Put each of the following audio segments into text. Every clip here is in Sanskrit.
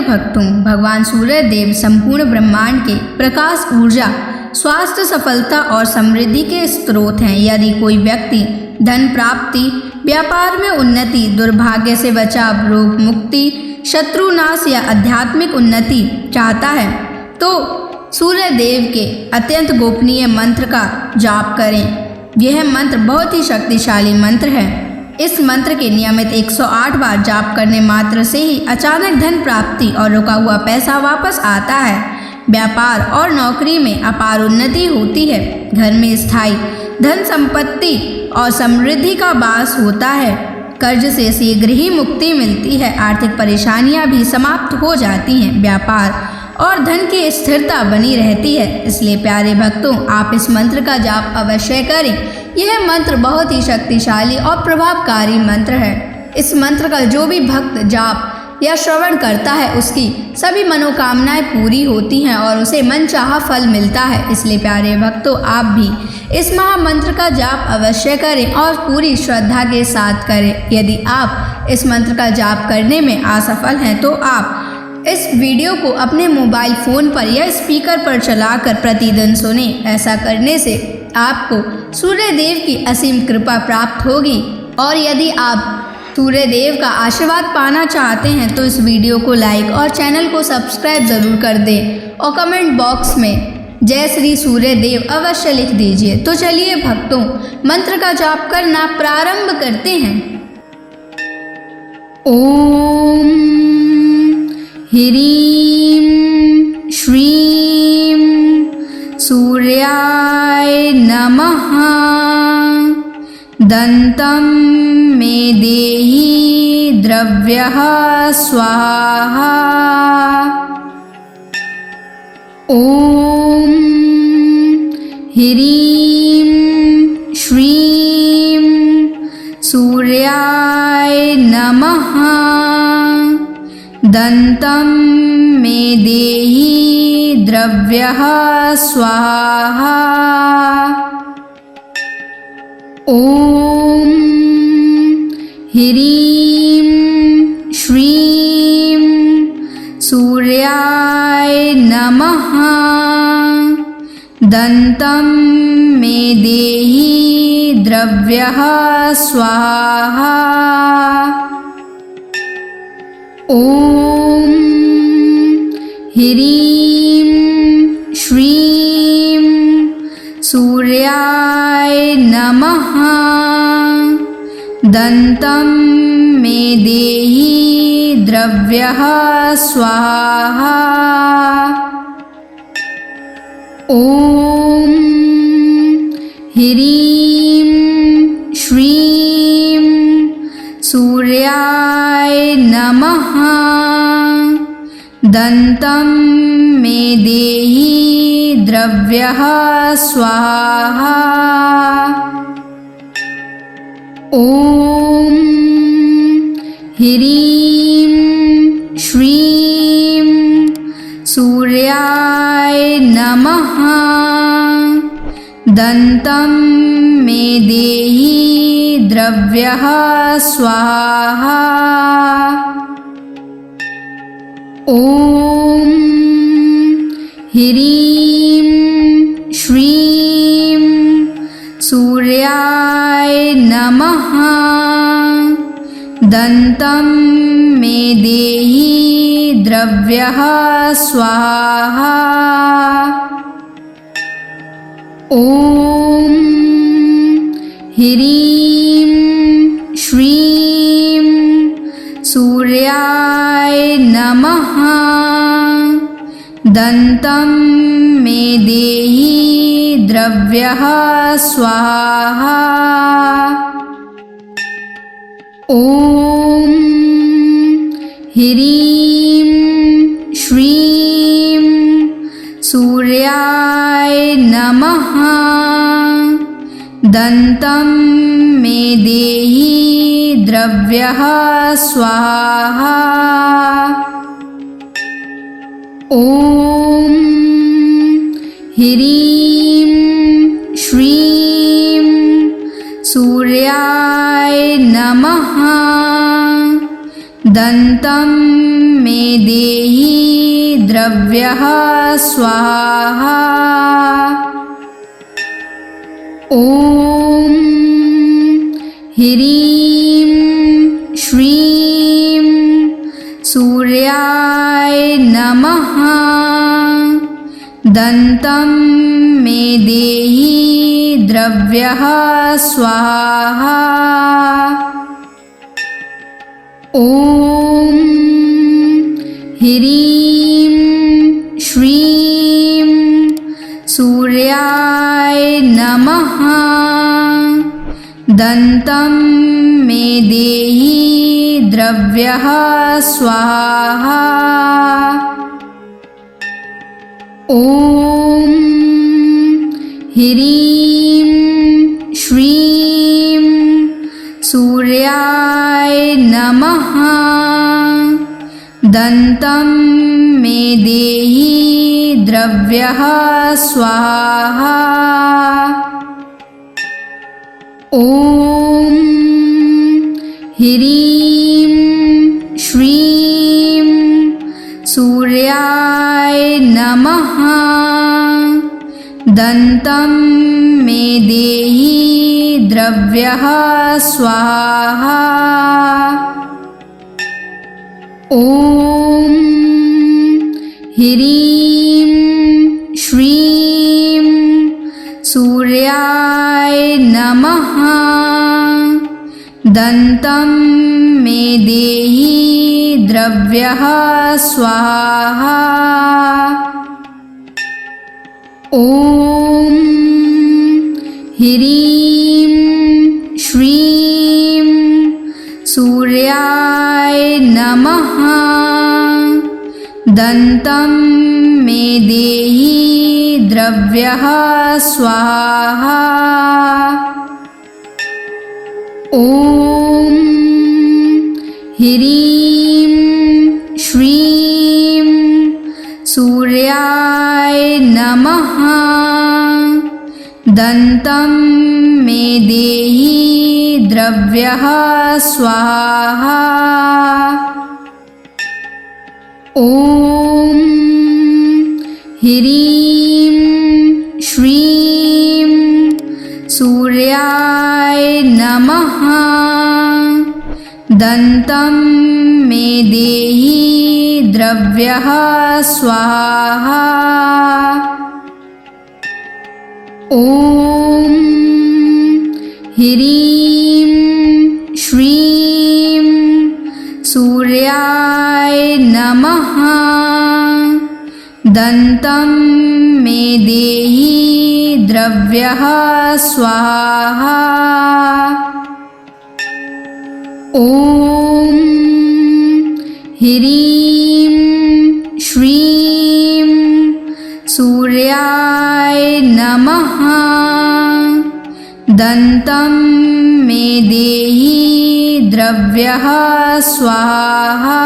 भक्तों, भगवान सूर्य देव संपूर्ण ब्रह्मांड के प्रकाश, ऊर्जा, स्वास्थ्य, सफलता और समृद्धि के स्रोत हैं। यदि कोई व्यक्ति धन प्राप्ति, व्यापार में उन्नति, दुर्भाग्य से बचाव, रोग मुक्ति, शत्रुनाश या आध्यात्मिक उन्नति चाहता है तो सूर्य देव के अत्यंत गोपनीय मंत्र का जाप करें। यह मंत्र बहुत ही शक्तिशाली मंत्र है। इस मंत्र के नियमित 108 बार जाप करने मात्र से ही अचानक धन प्राप्ति और रुका हुआ पैसा वापस आता है। व्यापार और नौकरी में अपार उन्नति होती है। घर में स्थायी धन संपत्ति और समृद्धि का वास होता है। कर्ज से शीघ्र ही मुक्ति मिलती है। आर्थिक परेशानियां भी समाप्त हो जाती हैं। व्यापार और धन की स्थिरता बनी रहती है। इसलिए प्यारे भक्तों, आप इस मंत्र का जाप अवश्य करें। यह मंत्र बहुत ही शक्तिशाली और प्रभावकारी मंत्र है। इस मंत्र का जो भी भक्त जाप या श्रवण करता है उसकी सभी मनोकामनाएं पूरी होती हैं और उसे मनचाहा फल मिलता है। इसलिए प्यारे भक्तों, आप भी इस महामंत्र का जाप अवश्य करें और पूरी श्रद्धा के साथ करें। यदि आप इस मंत्र का जाप करने में असफल हैं तो आप इस वीडियो को अपने मोबाइल फ़ोन पर या स्पीकर पर चलाकर प्रतिदिन सुने। ऐसा करने से आपको सूर्य देव की असीम कृपा प्राप्त होगी। और यदि आप सूर्य देव का आशीर्वाद पाना चाहते हैं तो इस वीडियो को लाइक और चैनल को सब्सक्राइब ज़रूर कर दें और कमेंट बॉक्स में जय श्री सूर्य देव अवश्य लिख दीजिए। तो चलिए भक्तों, मंत्र का जाप करना प्रारंभ करते हैं। ओम ह्रीं श्रीं सूर्याय नमः। दन्तं मे देहि द्रव्यः स्वाहा। ॐ ह्रीं श्रीं सूर्याय नमः। दन्तं मे देहि द्रव्यः स्वाहा। ॐ ह्रीं श्रीं सूर्याय नमः। दन्तं मे देहि द्रव्यः स्वाहा। ॐ ह्रीं श्रीं सूर्याय नमः। दन्तं मे देहि द्रव्यः स्वाहा। ॐ ह्रीं श्रीं सूर्याय नमः। दन्तं मे देहि द्रव्यः स्वाहा। ॐ ह्रीं श्रीं सूर्याय नमः। दन्तं मे देहि द्रव्यः स्वाहा। ॐ ह्रीं श्रीं सूर्याय नमः। दन्तं मे देहि द्रव्यः स्वाहा। ॐ ह्रीं श्रीं सूर्याय नमः। दन्तं मे देहि द्रव्यः स्वाहा। ॐ ह्रीं श्रीं सूर्याय नमः। दन्तं मे देहि द्रव्यः स्वाहा। ॐ ह्रीं श्रीं सूर्याय नमः। दन्तं मे देहि द्रव्यः स्वाहा। ॐ ह्रीं श्रीं सूर्याय नमः। दन्तं मे देहि द्रव्यः स्वाहा। ॐ ह्रीं श्रीं सूर्याय नमः। दन्तं मे देहि द्रव्यः स्वाहा। ॐ ह्रीं श्रीं सूर्याय नमः। दन्तं मे देहि द्रव्यः स्वाहा। ॐ ह्रीं श्रीं सूर्याय नमः। दन्तं मे देहि द्रव्यः स्वाहा। ॐ ह्रीं श्रीं सूर्याय नमः। दन्तं मे देहि द्रव्यः स्वाहा। ॐ ह्रीं श्रीं सूर्याय नमः। दन्तं मे देहि द्रव्यः स्वाहा। ॐ ह्रीं श्रीं सूर्याय नमः। दन्तं मे देहि द्रव्यः स्वाहा। ॐ ह्रीं श्रीं सूर्याय नमः। दन्तं मे देहि द्रव्यः स्वाहा। ॐ ह्रीं श्रीं सूर्याय नमः। दन्तं मे देहि द्रव्यः स्वाहा। ॐ ह्रीं श्रीं सूर्याय नमः। दन्तं मे देहि द्रव्यः स्वाहा।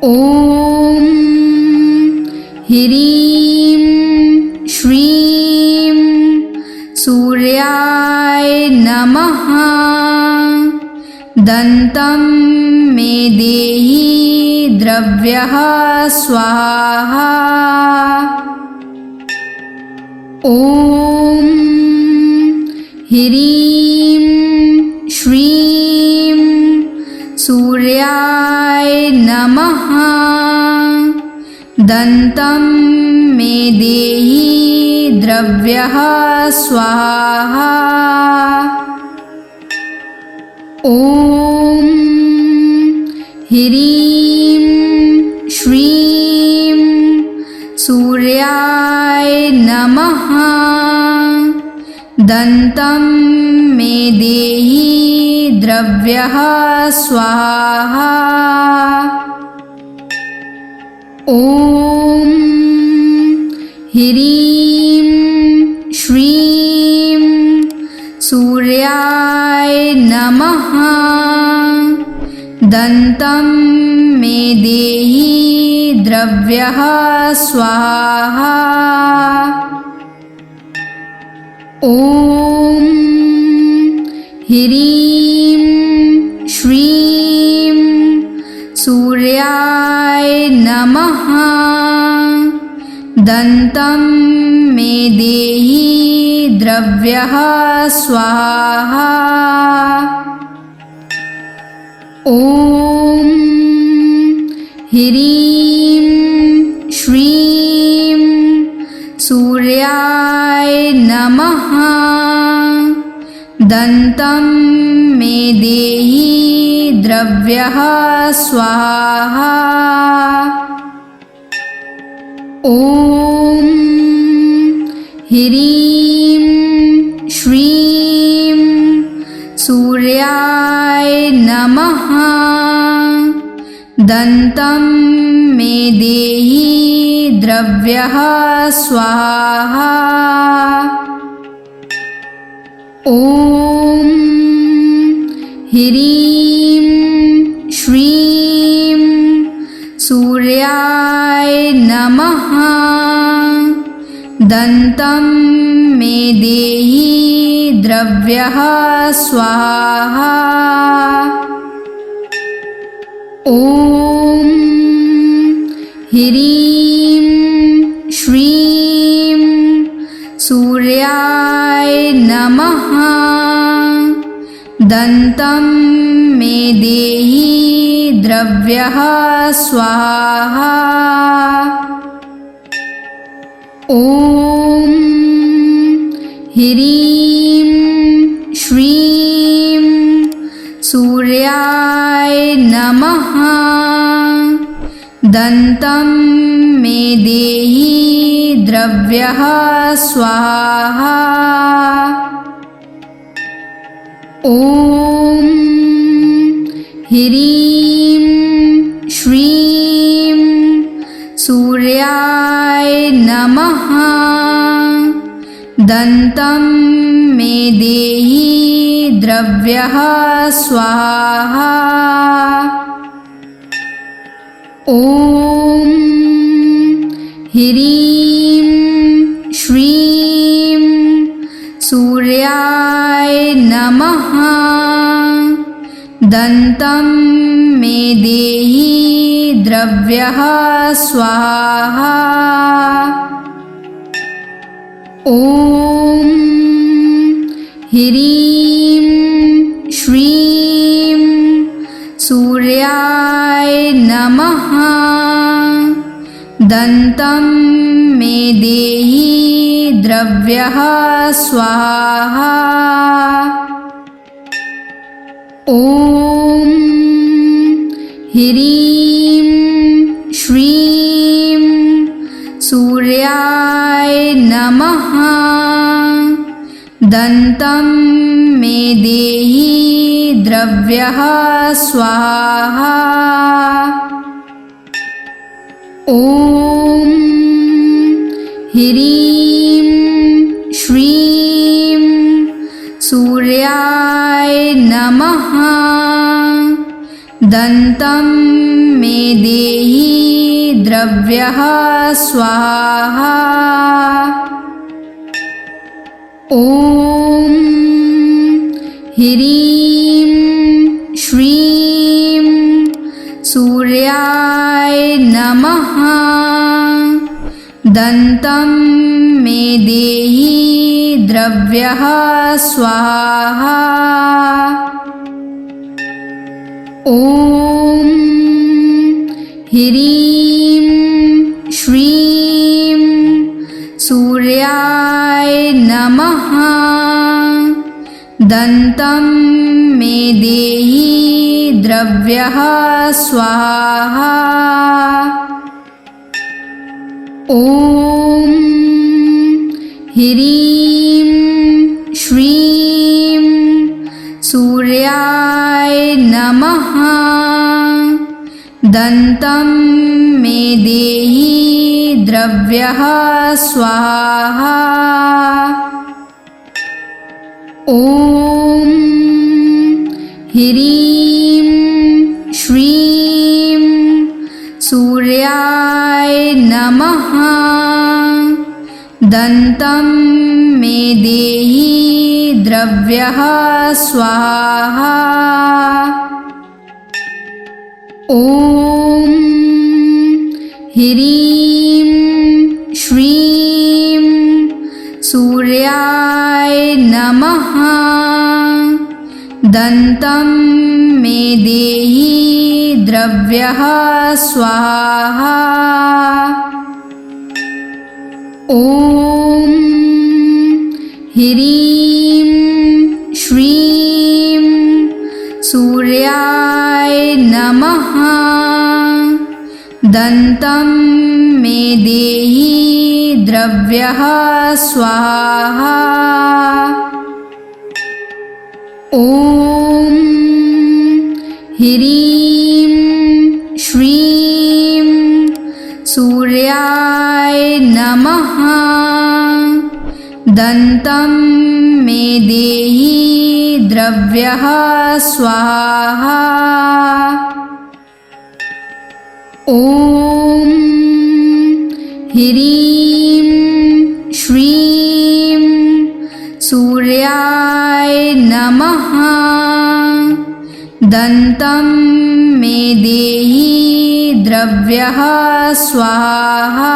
ॐ ह्रीं श्रीं सूर्याय नमः। दन्तं मे देहि द्रव्यः स्वाहा। ॐ ह्रीं श्रीं सूर्याय नमः। दन्तं मे देहि द्रव्यः स्वाहा। ॐ ह्रीं श्रीं सूर्याय नमः। दन्तं मे देहि द्रव्यः स्वाहा। ॐ ह्रीं श्रीं सूर्याय नमः। दन्तं मे देहि द्रव्यः स्वाहा। ॐ ह्रीं श्रीं दन्तं मे देहि द्रव्यः स्वाहा। ॐ ह्रीं श्रीं सूर्याय नमः। दन्तं मे देहि द्रव्यः स्वाहा। ॐ ह्रीं श्रीं सूर्याय नमः। दन्तं मे देहि द्रव्यः स्वाहा। ॐ ह्रीं श्रीं सूर्याय नमः। दन्तं मे देहि द्रव्यः स्वाहा। ॐ ह्रीं श्रीं सूर्याय नमः। दन्तं मे देहि द्रव्यः स्वाहा। ॐ ह्रीं श्रीं सूर्याय नमः। दन्तं मे देहि द्रव्यः स्वाहा। ॐ ह्रीं श्रीं सूर्याय नमः। दन्तं मे देहि द्रव्यः स्वाहा। ॐ ह्रीं श्रीं सूर्याय नमः। दन्तं मे देहि द्रव्यः स्वाहा। ॐ ह्रीं श्रीं सूर्याय नमः। दन्तं मे देहि द्रव्यः स्वाहा। ॐ ह्रीं श्रीं सूर्याय नमः। दन्तं मे देहि द्रव्यः स्वाहा। ॐ ह्रीं श्रीं सूर्याय नमः। दन्तं मे देहि द्रव्यः स्वाहा। ॐ ह्रीं श्रीं सूर्याय नमः। दन्तं मे देहि द्रव्यः स्वाहा। ॐ ह्रीं श्रीं सूर्याय नमः। दन्तं मे देहि द्रव्यः स्वाहा। ॐ ह्रीं श्रीं सूर्याय नमः। दन्तं मे देहि द्रव्यः स्वाहा। ॐ ह्रीं श्रीं सूर्याय नमः। दन्तं मे देहि द्रव्यः स्वाहा। ॐ ह्रीं श्रीं सूर्याय नमः। दन्तं मे देहि द्रव्यः स्वाहा। ॐ ह्रीं श्रीं सूर्याय नमः। दन्तं मे देहि द्रव्यः स्वाहा। ॐ ह्रीं श्रीं सूर्याय नमः। दन्तं मे देहि द्रव्यः स्वाहा। ॐ ह्रीं श्रीं सूर्याय नमः। दन्तं मे देहि द्रव्यः स्वाहा।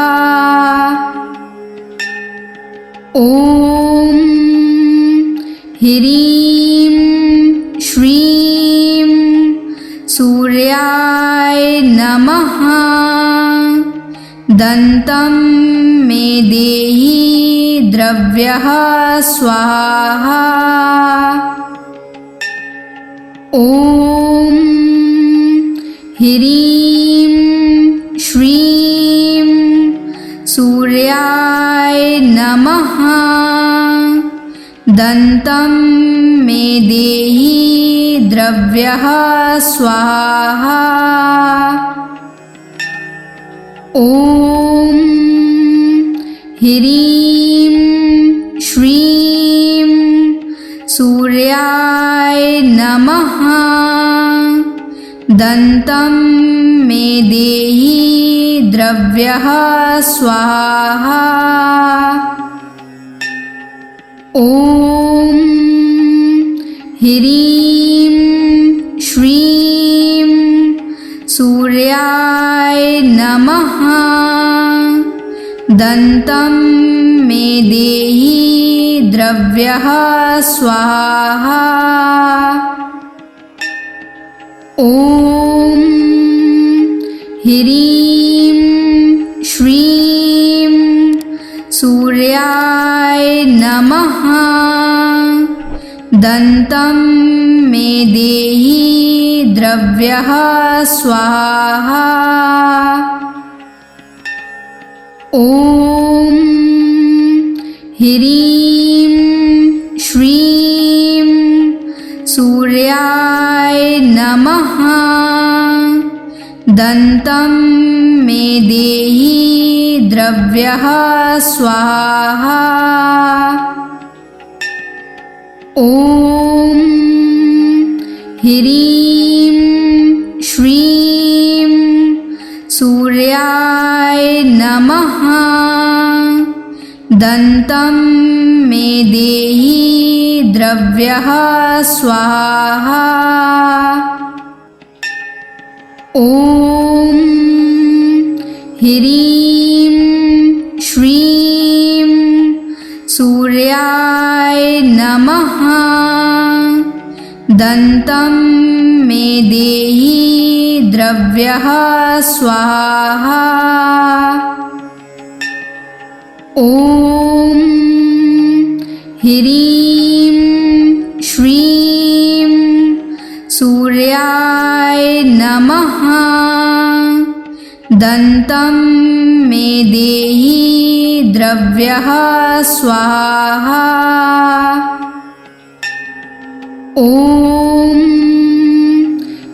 ॐ ह्रीं श्रीं सूर्याय नमः। दन्तं मे देहि द्रव्यः स्वाहा। ॐ ह्रीं श्रीं सूर्याय नमः। दन्तं मे देहि द्रव्यः स्वाहा। ॐ ह्रीं श्रीं सूर्याय नमः। दन्तं मे देहि द्रव्यः स्वाहा। ॐ ह्रीं श्रीं सूर्याय नमः। दन्तं मे देहि द्रव्यः स्वाहा। ॐ ह्रीं श्रीं सूर्याय नमः। दन्तं मे देहि द्रव्यः स्वाहा। ॐ ह्रीं श्रीं सूर्याय नमः। दन्तं मे देहि द्रव्यः स्वाहा। ॐ ह्रीं श्रीं सूर्याय नमः। दन्तं मे देहि द्रव्यः स्वाहा। ॐ ह्रीं श्रीं सूर्याय नमः। दन्तं मे देहि द्रव्यः स्वाहा। ॐ ह्रीं श्रीं सूर्याय नमः। दन्तं मे देहि द्रव्यः स्वाहा। ॐ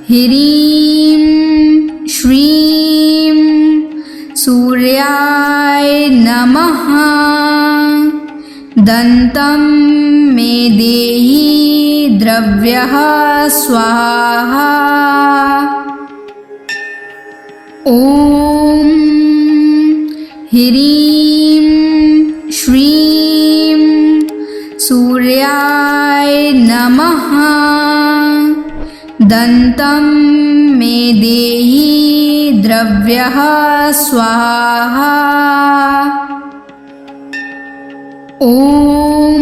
ह्रीं श्रीं सूर्याय नमः। दन्तं मे देहि द्रव्यः स्वाहा। ॐ ह्रीं श्रीं सूर्याय नमः। दन्तं मे देहि द्रव्यः स्वाहा। ॐ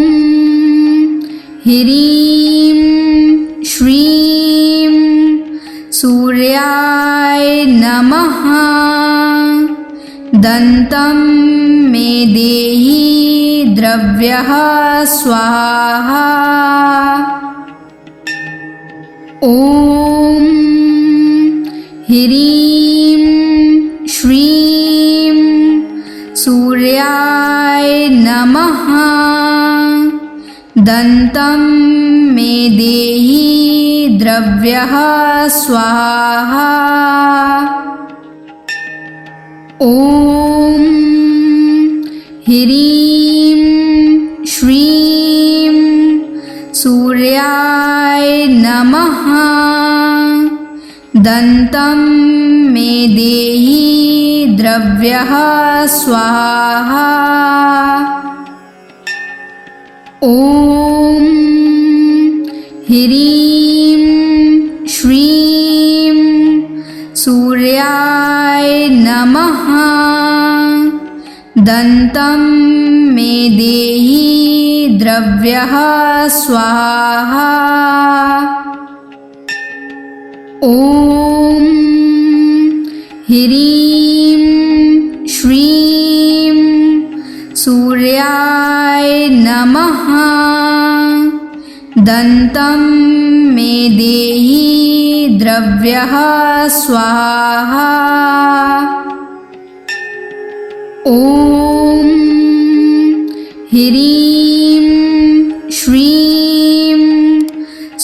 ह्रीं श्रीं सूर्याय नमः। दन्तं मे देहि द्रव्यः स्वाहा। ॐ ह्रीं श्रीं सूर्याय नमः। दन्तं मे देहि द्रव्यः स्वाहा। ॐ ह्रीं श्रीं सूर्याय नमः। दन्तं मे देहि द्रव्यः स्वाहा। ॐ ह्रीं श्रीं सूर्याय नमः। दन्तं मे देहि द्रव्यः स्वाहा। ॐ ह्रीं श्रीं सूर्याय नमः। दन्तं मे देहि द्रव्यः स्वाहा। ॐ ह्रीं श्रीं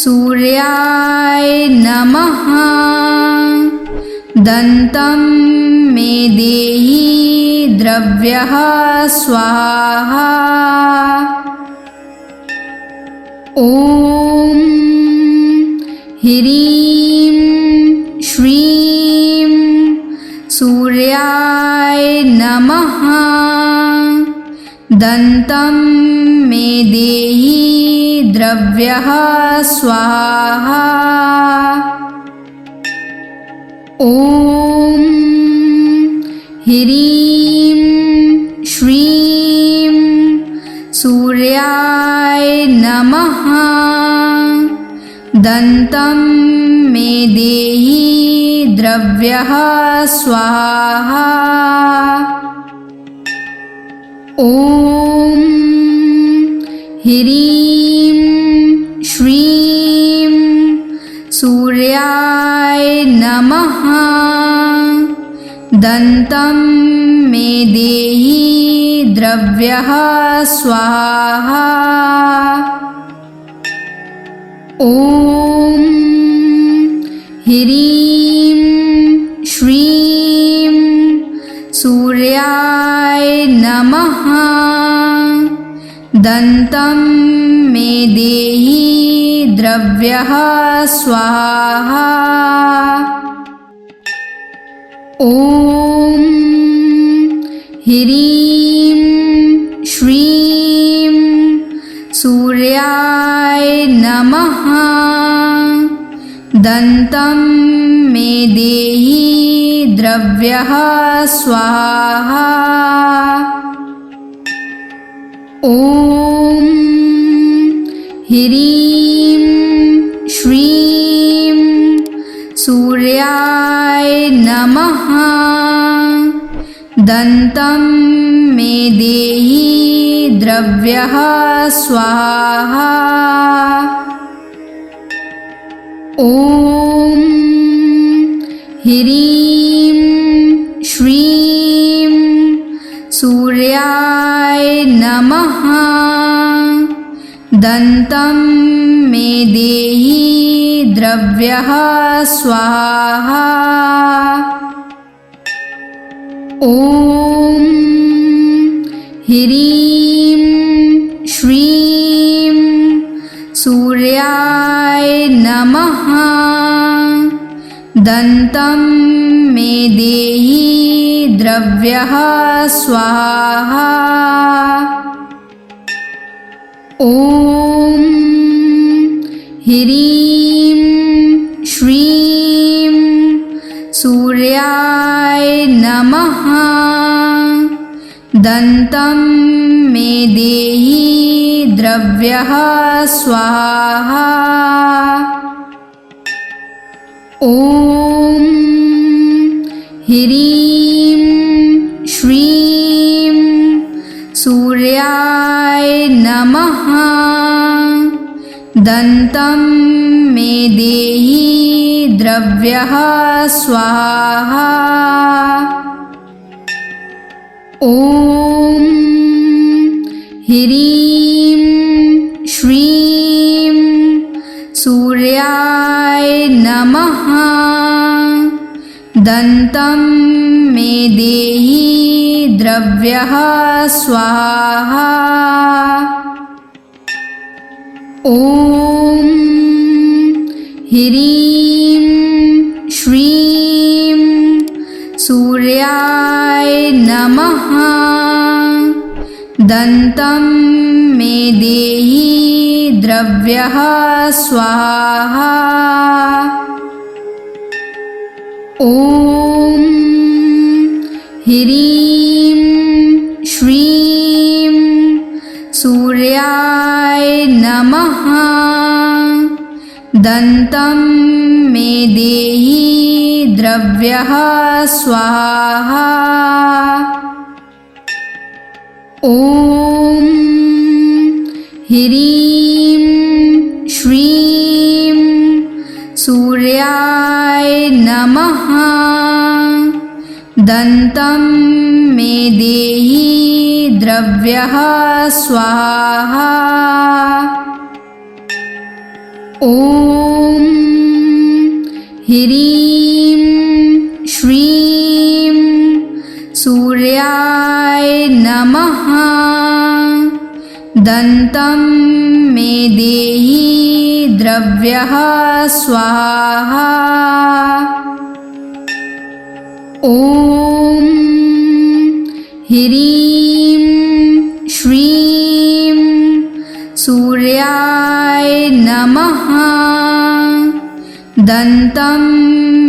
सूर्याय नमः। दन्तं मे देहि द्रव्यः स्वाहा। ॐ ह्रीं श्रीं सूर्याय नमः। दन्तं मे देहि द्रव्यः स्वाहा। ॐ ह्रीं श्रीं सूर्याय नमः। दन्तं मे देहि द्रव्यः स्वाहा। ॐ ह्रीं श्रीं सूर्याय नमः। दन्तं मे देहि द्रव्यः स्वाहा। ॐ ह्रीं श्रीं सूर्याय नमः। दन्तं मे देहि द्रव्यः स्वाहा। ॐ ह्रीं श्रीं सूर्याय नमः। दन्तं मे देहि द्रव्यः स्वाहा। ॐ ह्रीं श्रीं सूर्याय नमः। दन्तं मे देहि द्रव्यः स्वाहा। ॐ ह्रीं श्रीं सूर्याय नमः। दन्तं मे देहि द्रव्यः स्वाहा। ॐ ह्रीं श्रीं सूर्याय नमः। दन्तं मे देहि द्रव्यः स्वाहा। ॐ ह्रीं श्रीं सूर्याय नमः। दन्तं मे देहि द्रव्यः स्वाहा। ॐ ह्रीं श्रीं सूर्याय नमः। दन्तं मे देहि द्रव्यः स्वाहा। ॐ ह्रीं श्रीं सूर्याय नमः। दन्तं मे देहि द्रव्यः स्वाहा। ॐ ह्रीं श्रीं सूर्याय नमः। दन्तं मे देहि द्रव्यः स्वाहा। ॐ ह्रीं श्रीं सूर्याय नमः। दन्तं मे देहि द्रव्यः स्वाहा। ॐ ह्रीं श्रीं सूर्याय नमः। दन्तं मे देहि द्रव्यः स्वाहा। ॐ ह्रीं श्रीं सूर्याय नमः। दन्तं मे देहि द्रव्यः स्वाहा। ॐ ह्रीं श्रीं सूर्याय नमः। दन्तं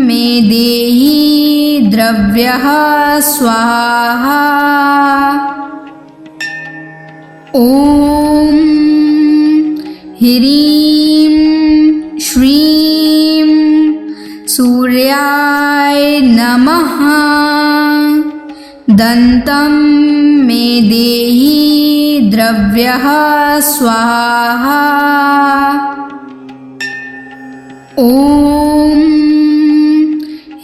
मे देहि द्रव्यः स्वाहा। ॐ ह्रीं श्रीं सूर्याय नमः। दन्तं मे देहि द्रव्यः स्वाहा। ॐ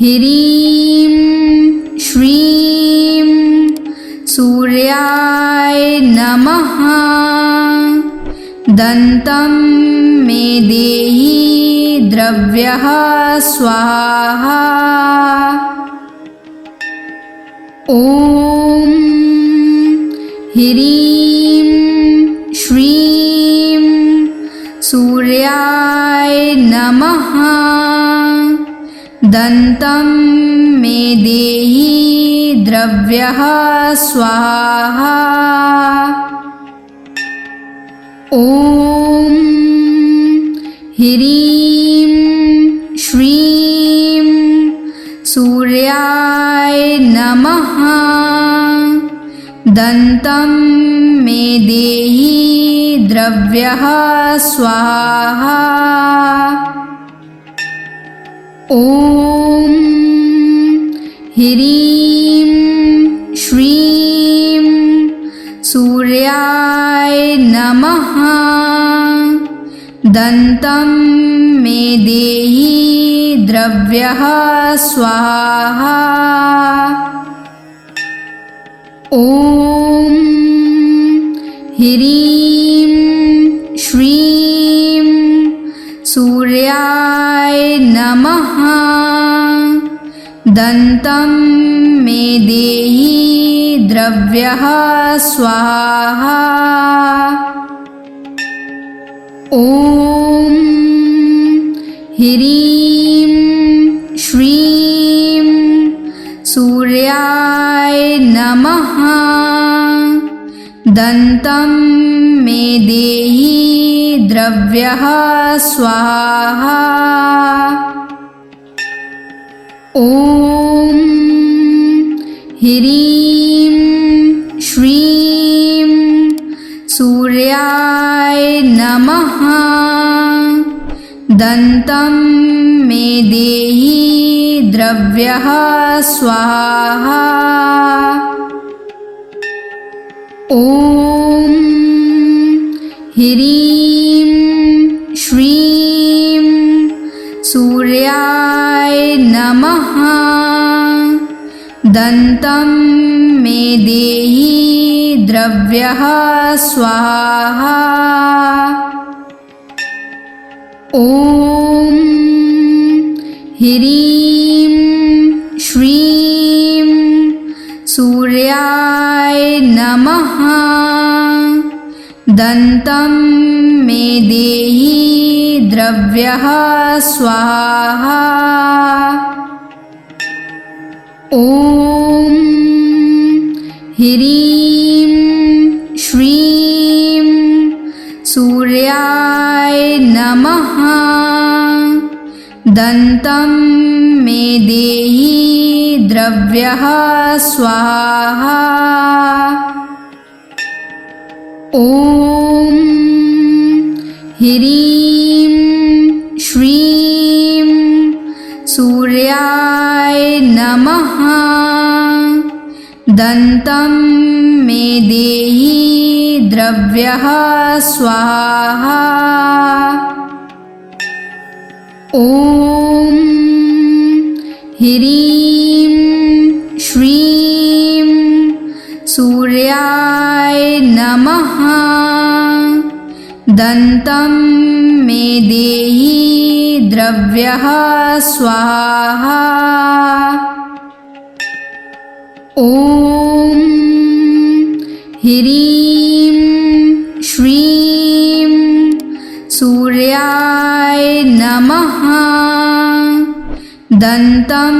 ह्रीं श्रीं सूर्याय नमः। दन्तं मे देहि द्रव्यः स्वाहा। ॐ ह्रीं श्रीं सूर्याय नमः। दन्तं मे देहि द्रव्यः स्वाहा। ॐ ह्रीं श्रीं सूर्याय नमः। दन्तं मे देहि द्रव्यः स्वाहा। ॐ ह्रीं श्रीं सूर्याय नमः। दन्तं मे देहि द्रव्यः स्वाहा। ॐ ह्रीं श्रीं सूर्याय नमः। दन्तं मे देहि द्रव्यः स्वाहा। ॐ ह्रीं श्रीं सूर्याय नमः। दन्तं मे देहि द्रव्यः स्वाहा। ॐ ह्रीं श्रीं सूर्याय सूर्याय नमः। दन्तं मे देहि द्रव्यः स्वाहा। ॐ ह्रीं श्रीं सूर्याय नमः। दन्तं मे देहि द्रव्यः स्वाहा। ॐ ह्रीं श्रीं सूर्याय नमः। दन्तं मे देहि द्रव्यः स्वाहा। ॐ ह्रीं श्रीं सूर्याय नमः। दन्तं मे देहि द्रव्यः स्वाहा। ॐ ह्रीं श्रीं सूर्याय नमः। दन्तं मे देहि द्रव्यः स्वाहा। ॐ ह्रीं श्रीं सूर्याय नमः। दन्तं मे देहि द्रव्यः स्वाहा। ॐ ह्रीं श्रीं सूर्याय नमः। दन्तं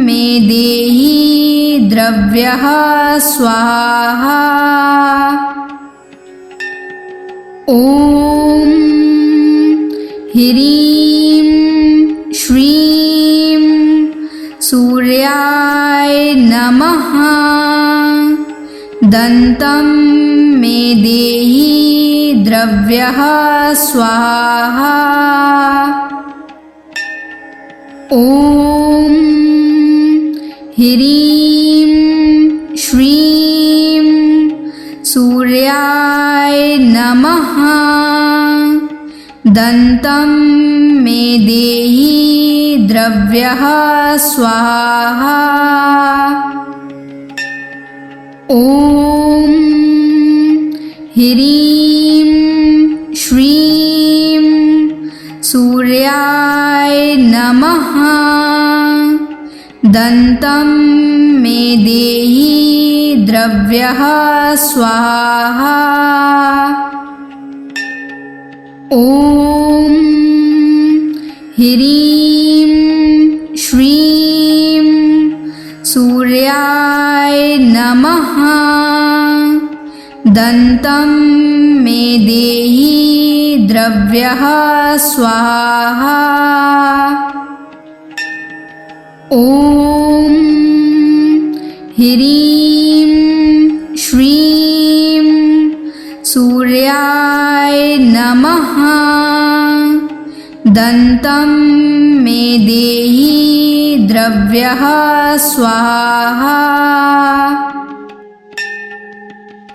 मे देहि द्रव्यः स्वाहा। ॐ ह्रीं श्रीं सूर्याय नमः। दन्तं मे देहि द्रव्यः स्वाहा। ॐ ह्रीं श्रीं सूर्याय नमः। दन्तं मे देहि द्रव्यः स्वाहा। ॐ ह्रीं श्रीं सूर्याय नमः। दन्तं मे देहि द्रव्यः स्वाहा। ॐ ह्रीं श्रीं सूर्याय नमः। दन्तं मे देहि द्रव्यः स्वाहा। ॐ ह्रीं श्रीं सूर्याय नमः। दन्तं मे देहि द्रव्यः स्वाहा।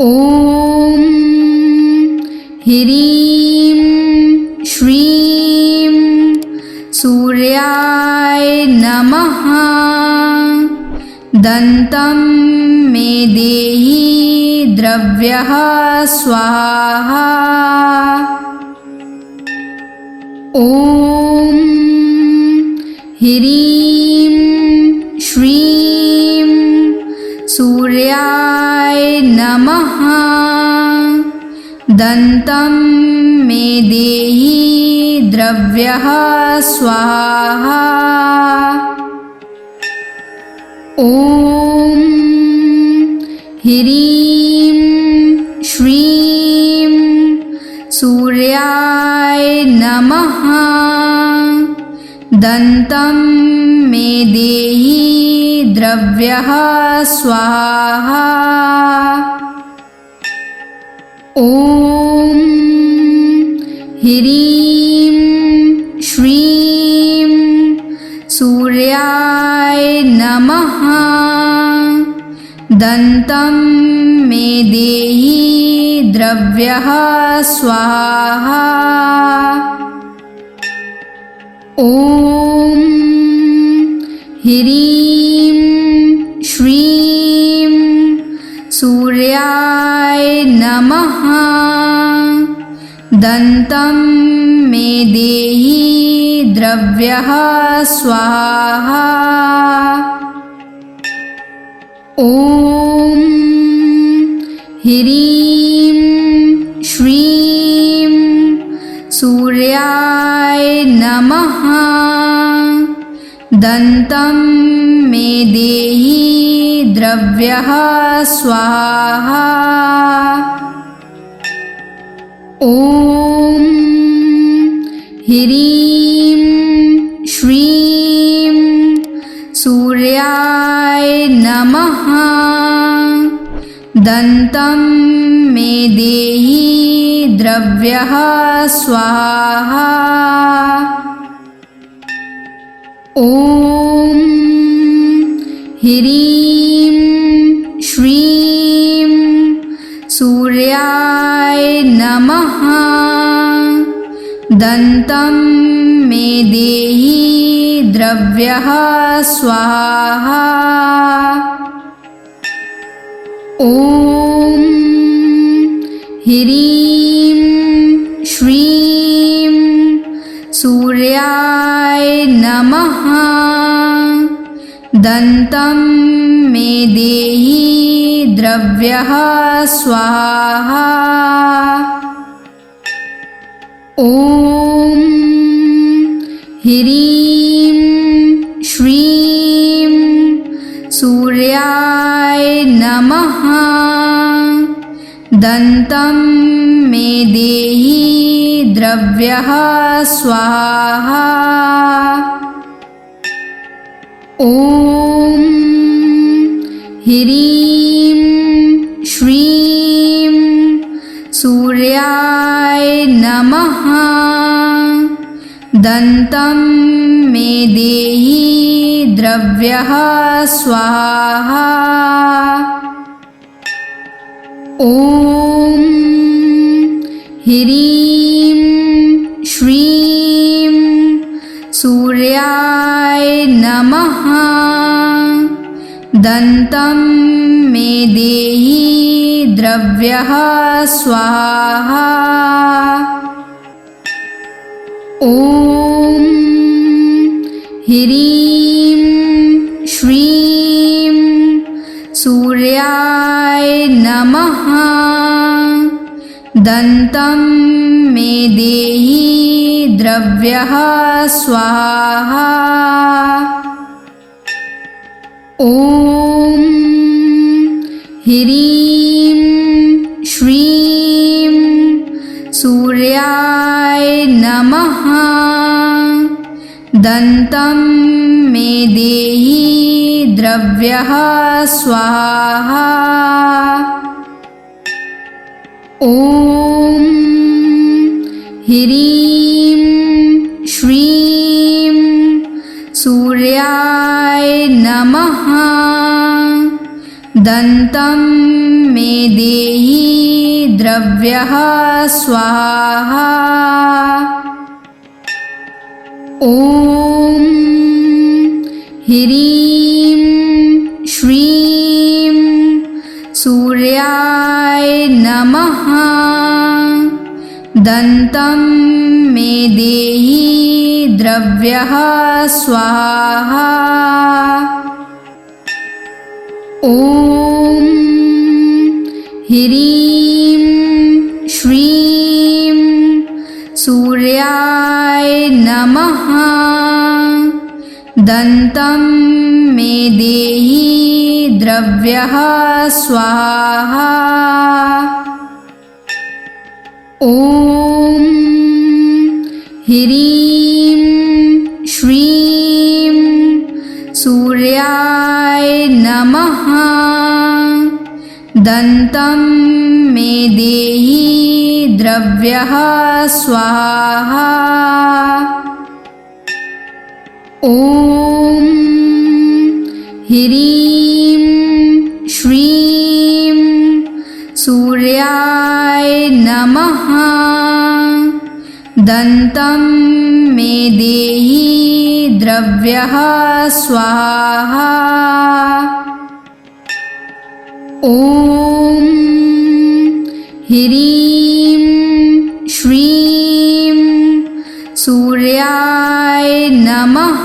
ॐ ह्रीं श्रीं सूर्याय नमः। दन्तं मे देहि द्रव्यः स्वाहा। ॐ ह्रीं श्रीं सूर्याय नमः। दन्तं मे देहि द्रव्यः स्वाहा। ॐ ह्रीं श्रीं सूर्याय नमः। दन्तं मे देहि द्रव्यः स्वाहा। ॐ ह्रीं श्रीं सूर्याय नमः। दन्तं मे देहि द्रव्यः स्वाहा। ॐ ह्रीं श्रीं सूर्याय नमः। दन्तं मे देहि द्रव्यः स्वाहा। ॐ ह्रीं श्रीं सूर्याय नमः। दन्तं मे देहि द्रव्यः स्वाहा। ॐ ह्रीं श्रीं सूर्याय नमः। दन्तं मे देहि द्रव्यः स्वाहा। ॐ ह्रीं श्रीं सूर्याय नमः। दन्तं मे देहि द्रव्यः स्वाहा। ॐ ह्रीं श्रीं सूर्याय नमः। दन्तं मे देहि द्रव्यः स्वाहा। ॐ ह्रीं श्रीं सूर्याय नमः। दन्तं मे देहि द्रव्यः स्वाहा। ॐ ह्रीं श्रीं सूर्याय नमः। दन्तं मे देहि द्रव्यः स्वाहा। ॐ ह्रीं श्रीं सूर्याय नमः। दन्तं मे देहि द्रव्यः स्वाहा। ॐ ह्रीं श्रीं सूर्याय नमः। दन्तं मे देहि द्रव्यः स्वाहा। ॐ ह्रीं श्रीं सूर्याय नमः। दन्तं मे देहि द्रव्यः स्वाहा। ॐ ह्रीं श्रीं सूर्याय नमः। दन्तं मे देहि द्रव्यः स्वाहा। ॐ ह्रीं श्रीं सूर्याय नमः। दन्तं मे देहि द्रव्यः स्वाहा। ॐ ह्रीं श्रीं सूर्याय नमः। दन्तं मे देहि द्रव्यः स्वाहा। ॐ ह्रीं श्रीं सूर्याय नमः। दन्तं मे देहि द्रव्यः स्वाहा। ॐ ह्रीं श्रीं सूर्याय नमः। दन्तं मे देहि द्रव्यः स्वाहा। ॐ ह्रीं श्रीं सूर्याय नमः।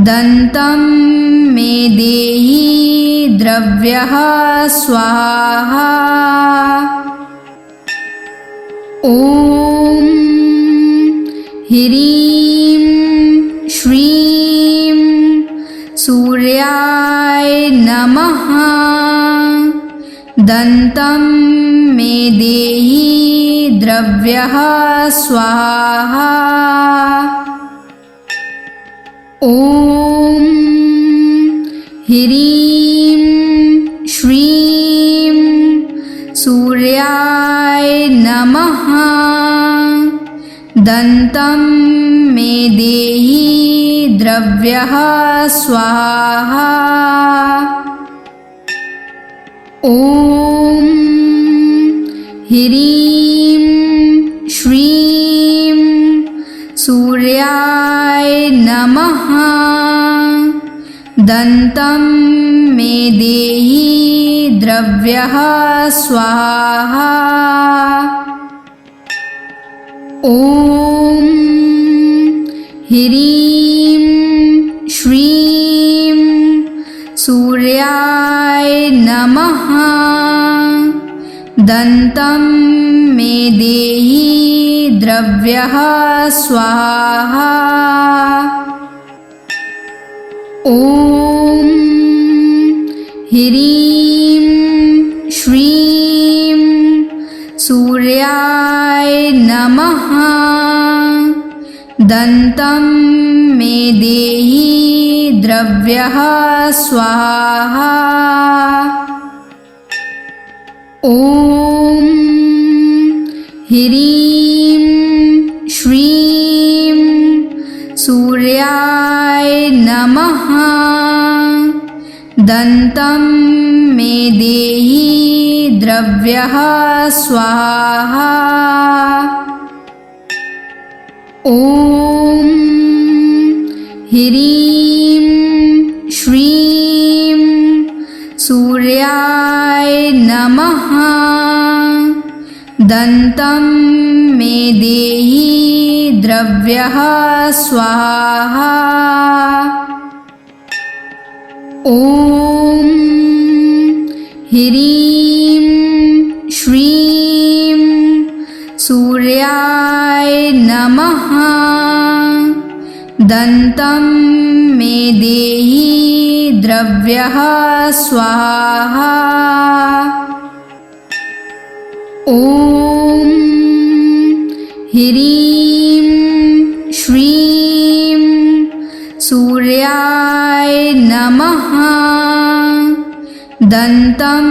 दन्तं मे देहि द्रव्यः स्वाहा। ॐ ह्रीं श्रीं सूर्याय नमः। दन्तं मे देहि द्रव्यः स्वाहा। ॐ ह्रीं श्रीं सूर्याय नमः। दन्तं मे देहि द्रव्यः स्वाहा। ॐ ह्रीं श्रीं सूर्याय नमः। दन्तं मे देहि द्रव्यः स्वाहा। ॐ ह्रीं श्रीं सूर्याय नमः। दन्तं मे देहि द्रव्यः स्वाहा। ॐ ह्रीं श्रीं सूर्याय नमः। दन्तं मे देहि द्रव्यः स्वाहा। ॐ ह्रीं श्रीं सूर्याय नमः। दन्तं मे देहि द्रव्यः स्वाहा। ॐ ह्रीं श्रीं सूर्याय नमः। दन्तं मे देहि द्रव्यः स्वाहा। ॐ ह्रीं श्रीं सूर्याय नमः। दन्तं मे देहि द्रव्यः स्वाहा। ॐ ह्रीं श्रीं सूर्याय नमः। दन्तं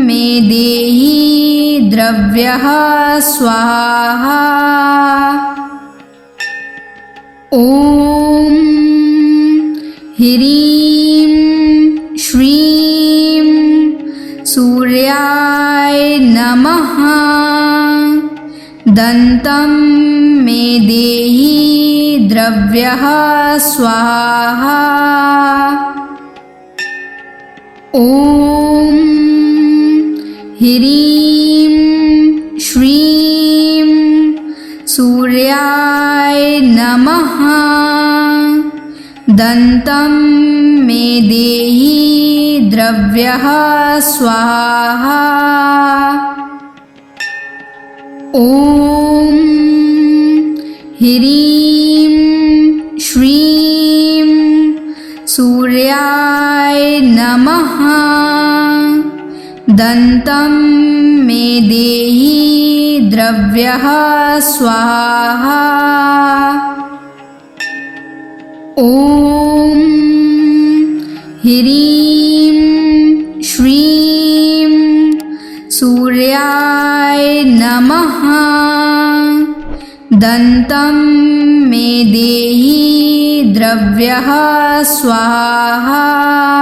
मे देहि द्रव्यः स्वाहा। ॐ ह्रीं श्रीं सूर्याय नमः। दन्तं मे देहि द्रव्यः स्वाहा। ॐ ह्रीं श्रीं सूर्याय नमः। दन्तं मे देहि द्रव्यः स्वाहा। ॐ ह्रीं श्रीं सूर्याय नमः। दन्तं मे देहि द्रव्यः स्वाहा। ॐ ह्रीं श्रीं सूर्याय सूर्याय नमः। दन्तं मे देहि द्रव्यः स्वाहा।